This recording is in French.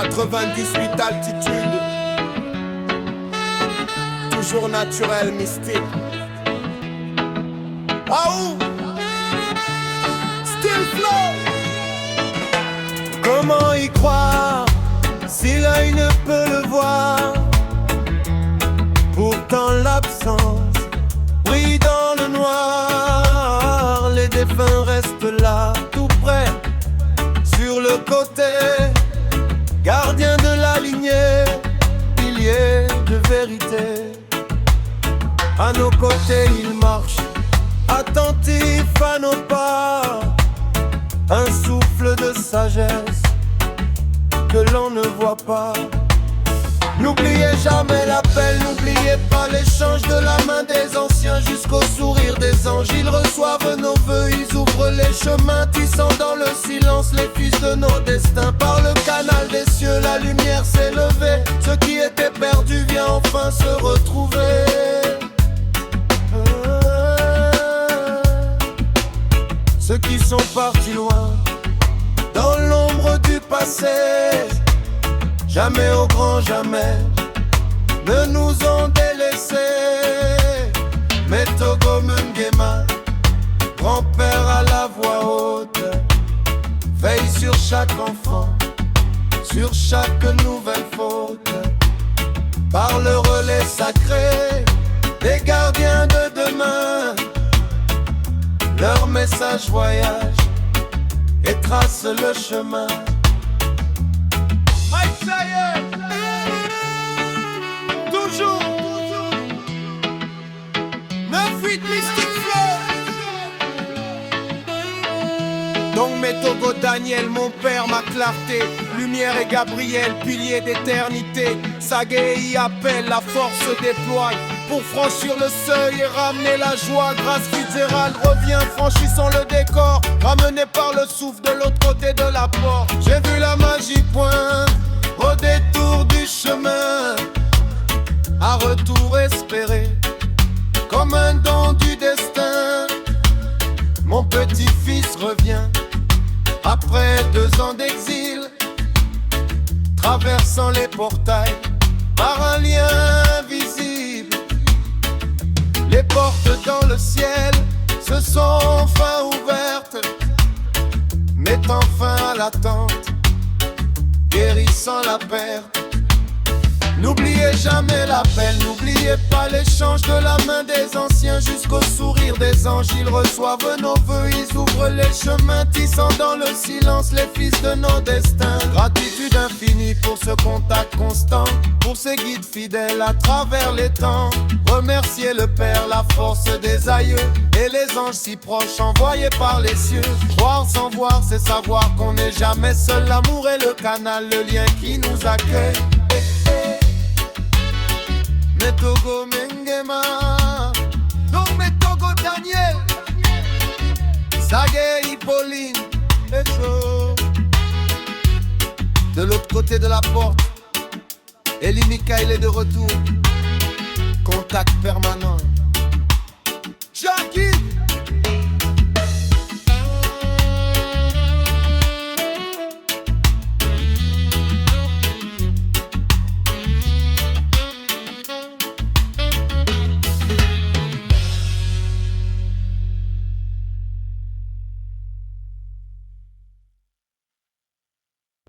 98 altitude. Toujours naturel, mystique. Aou, still flow. Comment y croire si l'œil ne peut le voir? Pourtant l'absence brille dans le noir. Les défunts restent là, tout près, sur le côté, gardien de la lignée, pilier de vérité. À nos côtés ils marchent, attentifs à nos pas, un souffle de sagesse que l'on ne voit pas. N'oubliez jamais l'appel, n'oubliez pas l'échange de la main des anciens jusqu'au sourire des anges. Ils reçoivent nos vœux, ils ouvrent les chemins, tissant dans le silence les fils de nos destins. Par le canal des cieux, la lumière s'est levée. Ce qui était perdu vient enfin se retrouver. Ceux qui sont partis loin, dans l'ombre du passé, jamais au grand jamais ne nous ont délaissés. Mais Togo Mungema, grand-père à la voix haute, veille sur chaque enfant, sur chaque nouvelle faute. Par le relais sacré des gardiens de demain, leur message voyage et trace le chemin. Toujours 9-8 Mystic Flow. Donc Métogo Daniel, mon père, ma clarté, lumière et Gabriel, pilier d'éternité. Sagé y appelle, la force se déploie pour franchir le seuil et ramener la joie. Grâce Fitzgerald revient, franchissant le décor, ramené par le souffle de l'autre côté de la porte. J'ai vu la magie pointe au détour du chemin, à retour espéré, comme un don du destin. Mon petit-fils revient, après 2 ans d'exil, traversant les portails, par un lien invisible. Les portes dans le ciel se sont enfin ouvertes, mettant fin à l'attente, guérissant la perte. N'oubliez jamais l'appel, n'oubliez pas l'échange de la main des anciens jusqu'au sourire des anges. Ils reçoivent nos vœux, ils ouvrent les chemins, tissant dans le silence les fils de nos destins. Gratitude infinie pour ce contact constant, pour ces guides fidèles à travers les temps. Remercier le Père, la force des aïeux, et les anges si proches envoyés par les cieux. Croire sans voir, c'est savoir qu'on n'est jamais seul. L'amour est le canal, le lien qui nous accueille. Métogo Mengema, donc Métogo Daniel, Sagé Hippolyne, et so. De l'autre côté de la porte, Eli Mikael est de retour. Contact permanent.